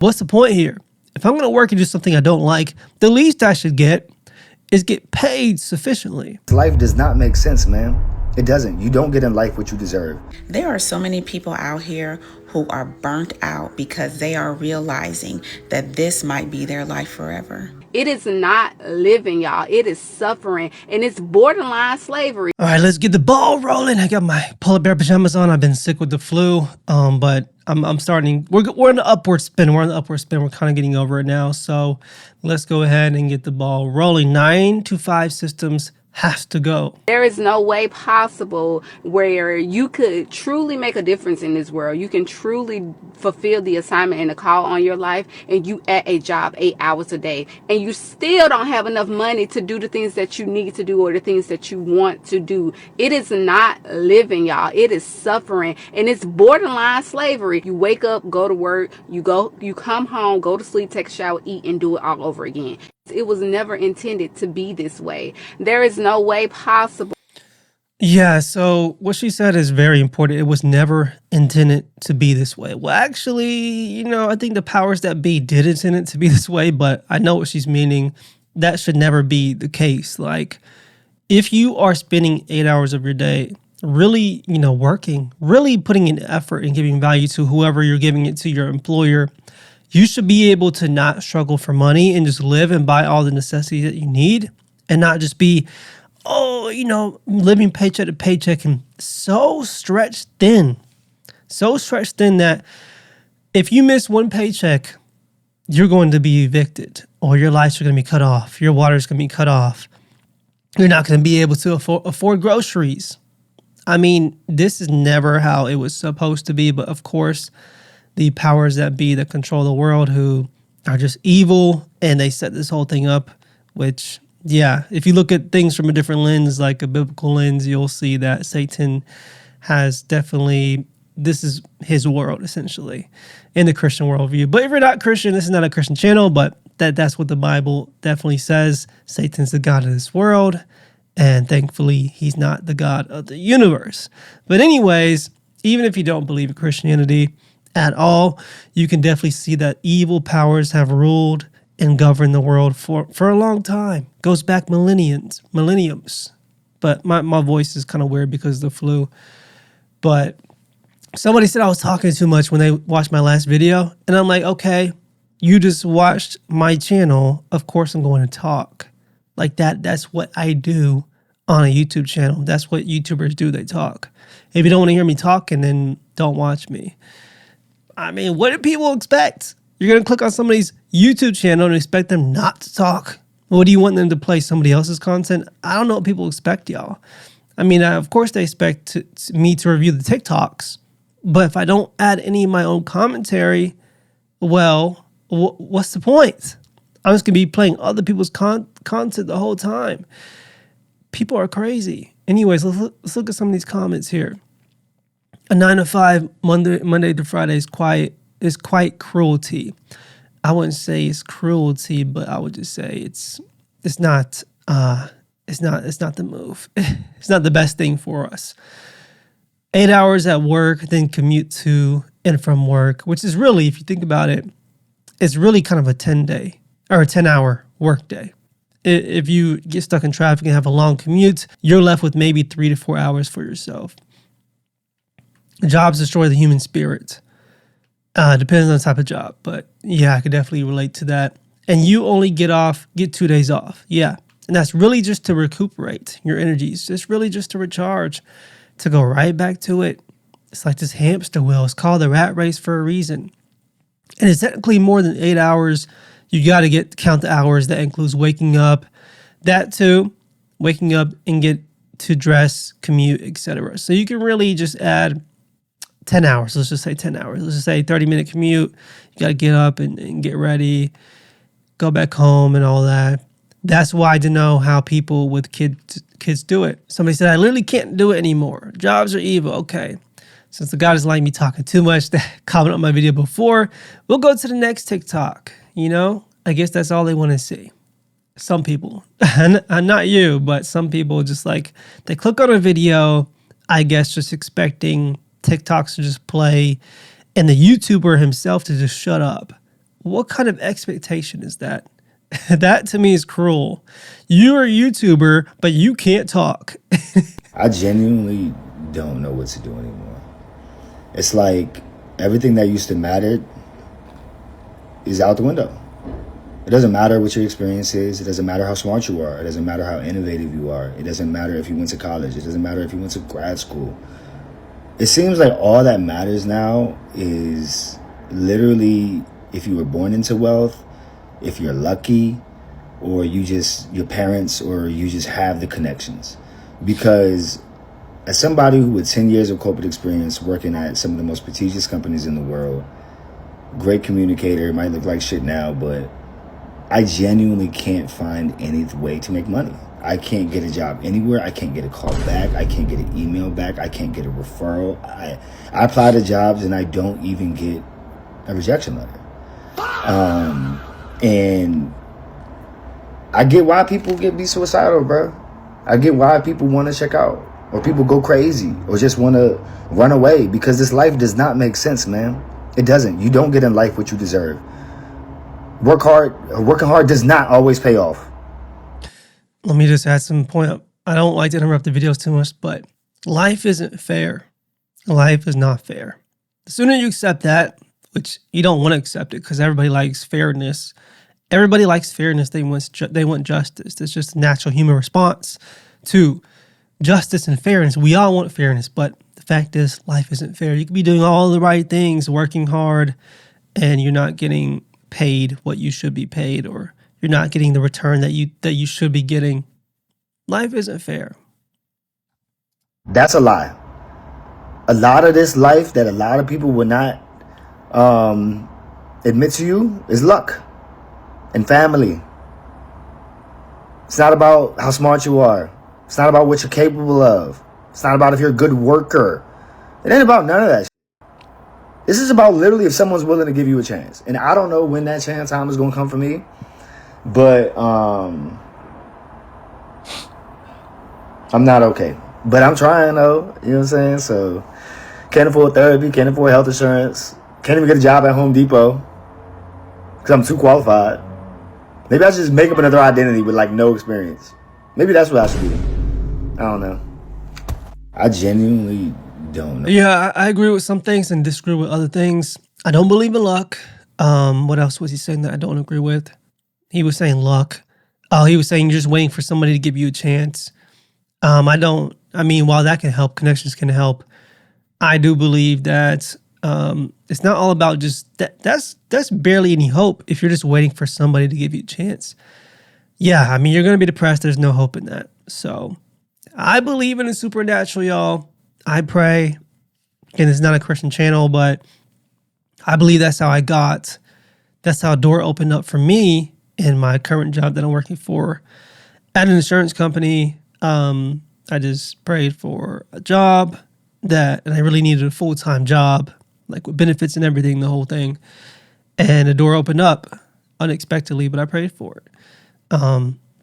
What's the point here? If I'm going to work and do something I don't like, the least I should get is get paid sufficiently. Life does not make sense, man. It doesn't. You don't get in life what you deserve. There are so many people out here who are burnt out because they are realizing that this might be their life forever. It is not living, y'all. It is suffering, and it's borderline slavery. All right, let's get the ball rolling. I got my polar bear pajamas on. I've been sick with the flu, but I'm starting. We're in the upward spin. We're kind of getting over it now. So let's go ahead and get the ball rolling. 9 to 5 systems has to go. There is no way possible where you could truly make a difference in this world. You can truly fulfill the assignment and the call on your life, and you at a job 8 hours a day, and you still don't have enough money to do the things that you need to do or the things that you want to do. It is not living, y'all. It is suffering, and it's borderline slavery. You wake up, go to work, you come home, go to sleep, take a shower, eat, and do it all over again. It was never intended to be this way. There is no way possible. Yeah, so what she said is very important. It was never intended to be this way. Well, actually, I think the powers that be did intend it to be this way, but I know what she's meaning. That should never be the case. Like, if you are spending 8 hours of your day really, working, really putting in effort and giving value to whoever you're giving it to, your employer, you should be able to not struggle for money and just live and buy all the necessities that you need and not just be, living paycheck to paycheck and so stretched thin that if you miss one paycheck, you're going to be evicted or your lights are going to be cut off. Your water's going to be cut off. You're not going to be able to afford groceries. I mean, this is never how it was supposed to be, but of course, the powers that be that control the world who are just evil and they set this whole thing up, which, yeah, if you look at things from a different lens, like a biblical lens, you'll see that Satan has definitely, this is his world essentially in the Christian worldview. But if you're not Christian, this is not a Christian channel, but that's what the Bible definitely says. Satan's the God of this world, and thankfully he's not the God of the universe. But anyways, even if you don't believe in Christianity at all, you can definitely see that evil powers have ruled and governed the world for a long time. Goes back millenniums. But my voice is kind of weird because of the flu. But somebody said I was talking too much when they watched my last video. And I'm like, okay, you just watched my channel. Of course I'm going to talk. Like that's what I do on a YouTube channel. That's what YouTubers do. They talk. If you don't want to hear me talking, then don't watch me. I mean, what do people expect? You're going to click on somebody's YouTube channel and expect them not to talk. What do you want them to play somebody else's content? I don't know what people expect, y'all. I mean, of course they expect me to review the TikToks, but if I don't add any of my own commentary, well, what's the point? I'm just going to be playing other people's content the whole time. People are crazy. Anyways, let's look at some of these comments here. A 9 to 5 Monday to Friday is quite cruelty. I wouldn't say it's cruelty, but I would just say it's not the move. It's not the best thing for us. 8 hours at work, then commute to and from work, which is really, if you think about it, it's really kind of a 10-day or a 10-hour workday. If you get stuck in traffic and have a long commute, you're left with maybe 3 to 4 hours for yourself. Jobs destroy the human spirit. Depends on the type of job, but yeah, I could definitely relate to that. And you only get 2 days off. Yeah. And that's really just to recuperate your energies. It's really just to recharge, to go right back to it. It's like this hamster wheel. It's called the rat race for a reason. And it's technically more than 8 hours. You got to count the hours. That includes waking up, that too, waking up and get to dress, commute, etc. So you can really just add 10 hours. Let's just say 10 hours. Let's just say 30-minute commute. You got to get up and get ready, go back home and all that. That's why to know how people with kids do it. Somebody said, I literally can't do it anymore. Jobs are evil. Okay. Since the guy doesn't like me talking too much, that comment on my video before, we'll go to the next TikTok. I guess that's all they want to see. Some people, not you, but some people just like, they click on a video, I guess just expecting TikToks to just play and the YouTuber himself to just shut up. what kind of expectation is that? That to me is cruel. You're a YouTuber, but you can't talk. I genuinely don't know what to do anymore. It's like everything that used to matter is out the window. It doesn't matter what your experience is. It doesn't matter how smart you are. It doesn't matter how innovative you are. It doesn't matter if you went to college. It doesn't matter if you went to grad school. It seems like all that matters now is literally if you were born into wealth, if you're lucky, or your parents, or you just have the connections. Because as somebody who with 10 years of corporate experience working at some of the most prestigious companies in the world, great communicator, might look like shit now, but I genuinely can't find any way to make money. I can't get a job anywhere. I can't get a call back. I can't get an email back. I can't get a referral. I apply to jobs and I don't even get a rejection letter. And I get why people be suicidal, bro. I get why people want to check out, or people go crazy, or just want to run away, because this life does not make sense, man. It doesn't. You don't get in life what you deserve. Working hard does not always pay off. Let me just add some point. I don't like to interrupt the videos too much, but life isn't fair. Life is not fair. The sooner you accept that, which you don't want to accept it because everybody likes fairness. Everybody likes fairness. They want justice. It's just a natural human response to justice and fairness. We all want fairness, but the fact is life isn't fair. You could be doing all the right things, working hard, and you're not getting paid what you should be paid, or you're not getting the return that you should be getting. Life isn't fair. That's a lie. A lot of this life that a lot of people would not admit to you is luck and family. It's not about how smart you are. It's not about what you're capable of. It's not about if you're a good worker. It ain't about none of that shit. This is about literally if someone's willing to give you a chance. And I don't know when that chance time is going to come for me. But I'm not okay. But I'm trying though. You know what I'm saying? So can't afford therapy, can't afford health insurance, can't even get a job at Home Depot because I'm too qualified. Maybe I should just make up another identity with like no experience. Maybe that's what I should do. I don't know. I genuinely don't know. Yeah, I agree with some things and disagree with other things. I don't believe in luck. What else was he saying that I don't agree with? He was saying luck. Oh, he was saying you're just waiting for somebody to give you a chance. While that can help, connections can help. I do believe that it's not all about just that. That's barely any hope if you're just waiting for somebody to give you a chance. Yeah, you're going to be depressed. There's no hope in that. So I believe in the supernatural, y'all. I pray. Again, it's not a Christian channel, but I believe that's how that's how a door opened up for me in my current job that I'm working for at an insurance company. I just prayed for a job and I really needed a full-time job, like with benefits and everything, the whole thing. And the door opened up unexpectedly, but I prayed for it.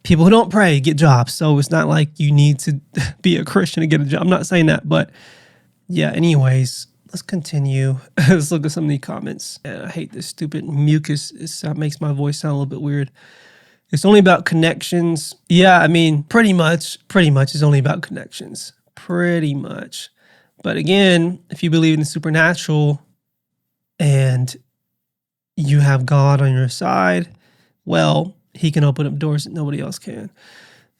People who don't pray get jobs. So it's not like you need to be a Christian to get a job. I'm not saying that, but yeah, anyways, let's continue. Let's look at some of the comments. And I hate this stupid mucus. It makes my voice sound a little bit weird. It's only about connections. Yeah, pretty much it's only about connections. Pretty much. But again, if you believe in the supernatural and you have God on your side, well, he can open up doors that nobody else can.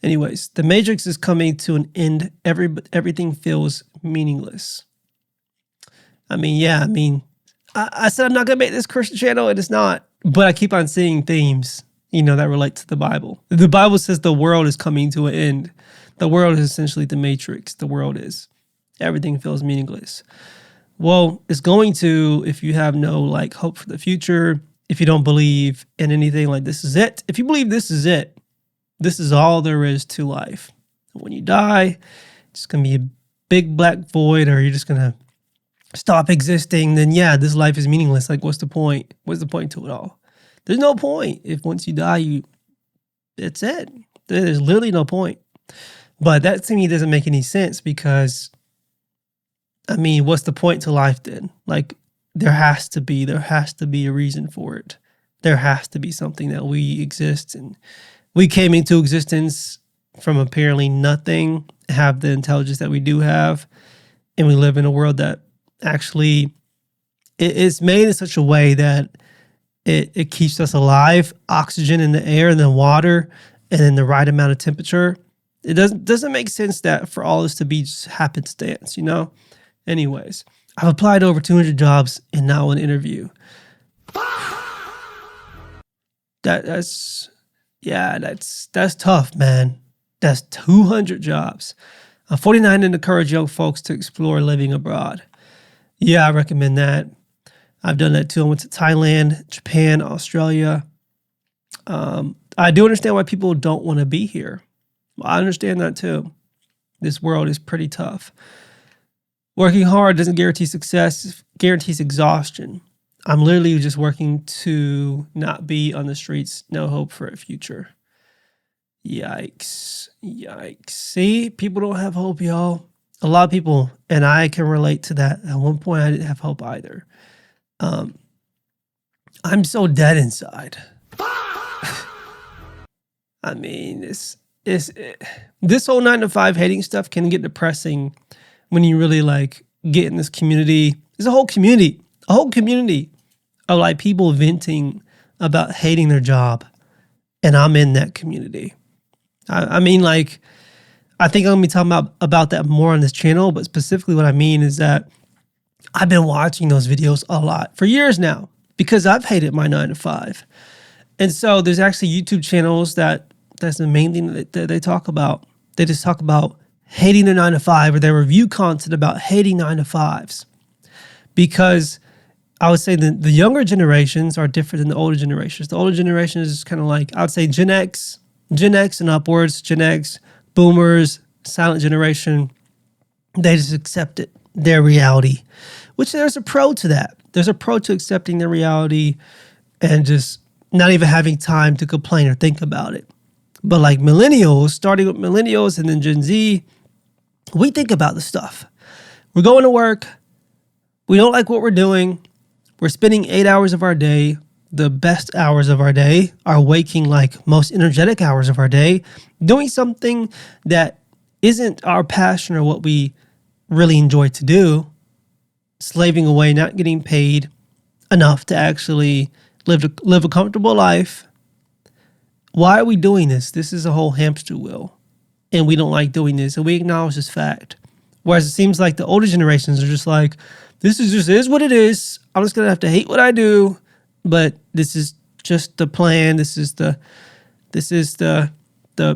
Anyways, the Matrix is coming to an end. Everything feels meaningless. I said I'm not going to make this Christian channel, and it's not. But I keep on seeing themes, that relate to the Bible. The Bible says the world is coming to an end. The world is essentially the Matrix. The world is. Everything feels meaningless. Well, it's going to if you have no hope for the future, if you don't believe in anything like this is it. If you believe this is it, this is all there is to life. When you die, it's going to be a big black void, or you're just going to stop existing. Then yeah, this life is meaningless. What's the point? What's the point to it all? There's no point. If once you die, that's it. There's literally no point. But that to me doesn't make any sense because, what's the point to life then? There has to be a reason for it. there has to be something that we exist, and we came into existence from apparently nothing, have the intelligence that we do have, and we live in a world that actually it's made in such a way that it keeps us alive, oxygen in the air and then water and then the right amount of temperature. It doesn't make sense that for all this to be just happenstance, you know? Anyways, I've applied over 200 jobs and now an interview. That's tough, man. That's 200 jobs. I'm 49 and encourage young folks to explore living abroad. Yeah, I recommend that. I've done that too. I went to Thailand, Japan, Australia. I do understand why people don't want to be here. I understand that too. This world is pretty tough. Working hard doesn't guarantee success, it guarantees exhaustion. I'm literally just working to not be on the streets, no hope for a future. Yikes. See, people don't have hope, y'all. A lot of people, and I can relate to that. At one point, I didn't have hope either. I'm so dead inside. I mean, this whole 9-to-5 hating stuff can get depressing when you really like get in this community. There's a whole community of like people venting about hating their job, and I'm in that community. I mean, like, I think I'm gonna be talking about that more on this channel, but specifically what I mean is that I've been watching those videos a lot for years now because I've hated my 9-to-5. And so there's actually YouTube channels that's the main thing that they talk about. They just talk about hating their 9-to-5, or they review content about hating 9-to-5s. Because I would say the younger generations are different than the older generations. The older generation is kind of like, I would say Gen X and upwards, Gen X, boomers, silent generation. They just accept it, their reality, which there's a pro to that. There's a pro to accepting their reality and just not even having time to complain or think about it. But like millennials, starting with millennials and then Gen Z, we think about the stuff. We're going to work. We don't like what we're doing. We're spending 8 hours of our day, the best hours of our day, our waking, like most energetic hours of our day, doing something that isn't our passion or what we really enjoy to do, slaving away, not getting paid enough to actually live a comfortable life. Why are we doing this? This is a whole hamster wheel, and we don't like doing this, and we acknowledge this fact. Whereas it seems like the older generations are just like, this is what it is. I'm just gonna have to hate what I do, but this is just the plan. This is the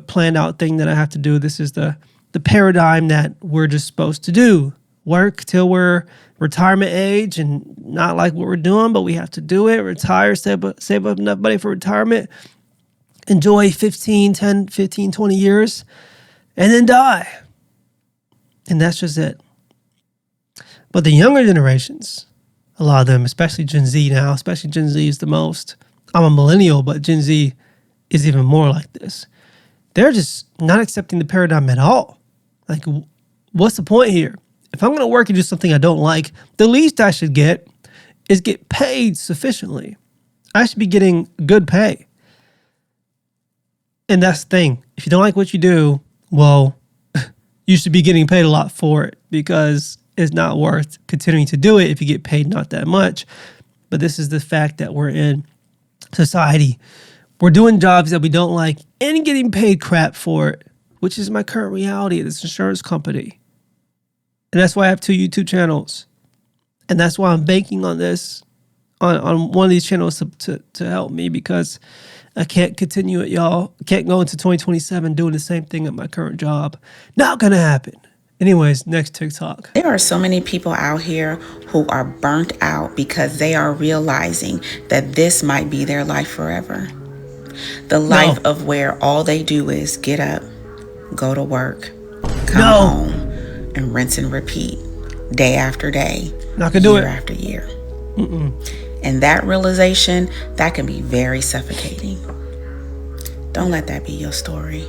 planned out thing that I have to do. This is the paradigm that we're just supposed to do. Work till we're retirement age and not like what we're doing, but we have to do it. Retire, save up enough money for retirement, enjoy 20 years, and then die. And that's just it. But the younger generations, a lot of them, especially Gen Z now, especially Gen Z is the most. I'm a millennial, but Gen Z is even more like this. They're just not accepting the paradigm at all. Like, what's the point here? If I'm going to work and do something I don't like, the least I should get is get paid sufficiently. I should be getting good pay. And that's the thing. If you don't like what you do, well, you should be getting paid a lot for it, because it's not worth continuing to do it if you get paid not that much. But this is the fact that we're in society. We're doing jobs that we don't like and getting paid crap for it, which is my current reality at this insurance company. And that's why I have 2 YouTube channels. And that's why I'm banking on this, on one of these channels to help me, because I can't continue it, y'all. I can't go into 2027 doing the same thing at my current job. Not gonna happen. Anyways, next TikTok. There are so many people out here who are burnt out because they are realizing that this might be their life forever. The life of where all they do is get up, go to work, come home, and rinse and repeat day after day, not gonna do it, year after year. And that realization, that can be very suffocating. Don't let that be your story.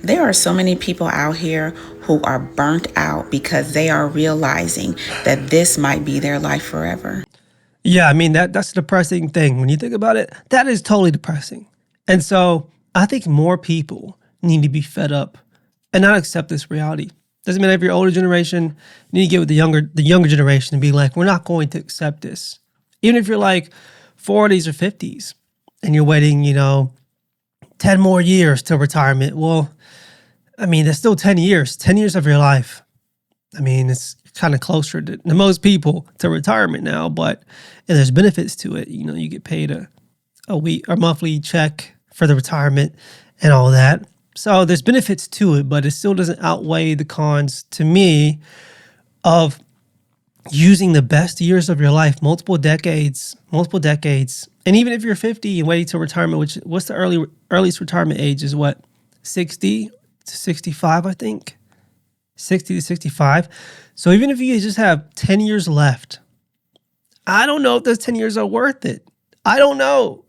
There are so many people out here who are burnt out because they are realizing that this might be their life forever. Yeah, I mean that's a depressing thing. When you think about it, that is totally depressing. And so I think more people need to be fed up and not accept this reality. Doesn't mean if you're older generation, you need to get with the younger generation and be like, we're not going to accept this. Even if you're like 40s or 50s and you're waiting, 10 more years till retirement. Well, I mean, that's still 10 years, 10 years of your life. I mean, it's kind of closer to most people to retirement now, and there's benefits to it. You get paid a week or monthly check for the retirement and all that. So there's benefits to it, but it still doesn't outweigh the cons to me of using the best years of your life, multiple decades. And even if you're 50 and waiting till retirement, what's the earliest retirement age is what? 60 to 65, I think. 60 to 65. So even if you just have 10 years left, I don't know if those 10 years are worth it. I don't know.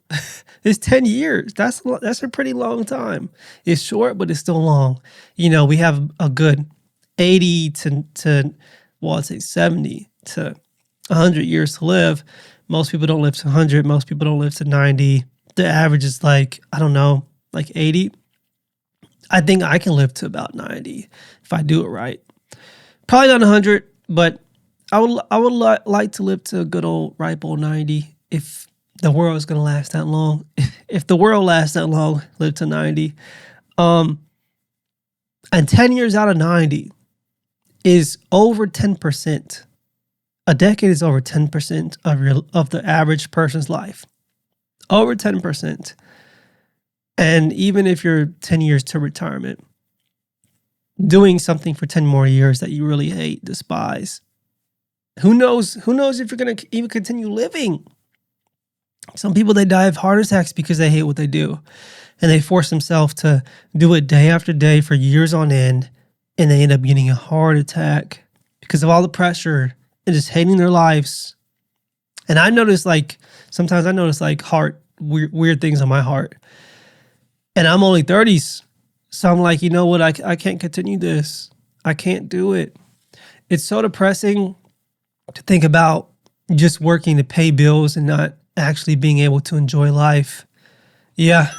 It's 10 years. That's a pretty long time. It's short, but it's still long. We have a good 80 to I'd say 70 to 100 years to live. Most people don't live to 100. Most people don't live to 90. The average is like 80. I think I can live to about 90 if I do it right. Probably not 100, but I would like to live to a good old ripe old 90 if the world is going to last that long. If the world lasts that long, live to 90. And 10 years out of 90 is over 10%. A decade is over 10% of the average person's life. Over 10%. And even if you're 10 years to retirement, doing something for 10 more years that you really hate, despise, who knows if you're going to even continue living. Some people, they die of heart attacks because they hate what they do. And they force themselves to do it day after day for years on end. And they end up getting a heart attack because of all the pressure and just hating their lives. And I notice sometimes I notice weird things on my heart. And I'm only 30s. So I'm like, you know what? I can't continue this. I can't do it. It's so depressing to think about just working to pay bills and not actually being able to enjoy life. Yeah.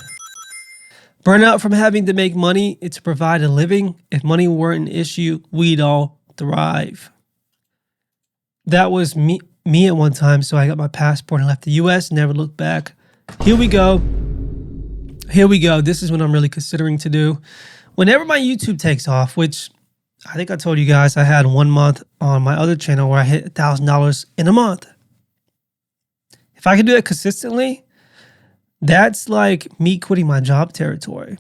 Burnout from having to make money to provide a living. If money weren't an issue, we'd all thrive. That was me at one time. So I got my passport and left the U.S. Never looked back. Here we go. This is what I'm really considering to do. Whenever my YouTube takes off, which I think I told you guys I had 1 month on my other channel where I hit $1,000 in a month. If I could do it consistently, that's like me quitting my job territory.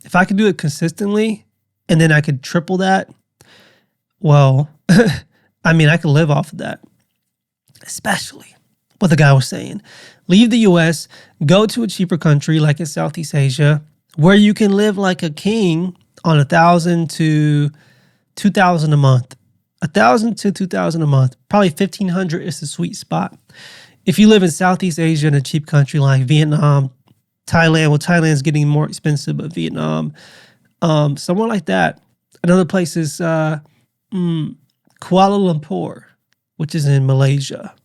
If I could do it consistently and then I could triple that, well, I mean, I could live off of that. Especially what the guy was saying. Leave the US, go to a cheaper country like in Southeast Asia, where you can live like a king on $1,000 to $2,000 a month. $1,000 to $2,000 a month. Probably $1,500 is the sweet spot. If you live in Southeast Asia in a cheap country like Vietnam, Thailand, well, Thailand's getting more expensive, but Vietnam, somewhere like that. Another place is Kuala Lumpur, which is in Malaysia.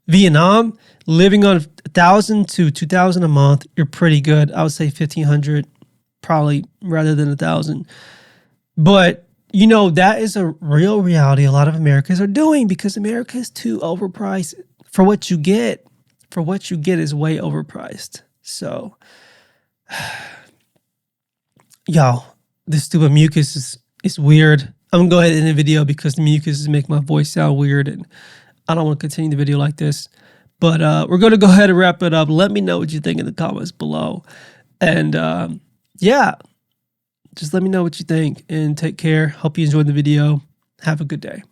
Vietnam, living on $1,000 to $2,000 a month, you're pretty good. I would say $1,500 probably rather than $1,000. But that is a real reality a lot of Americans are doing because America is too overpriced for what you get. For what you get is way overpriced. So, y'all, this stupid mucus is weird. I'm going to go ahead and end the video because the mucus is making my voice sound weird and I don't want to continue the video like this. But we're going to go ahead and wrap it up. Let me know what you think in the comments below. And just let me know what you think and take care. Hope you enjoyed the video. Have a good day.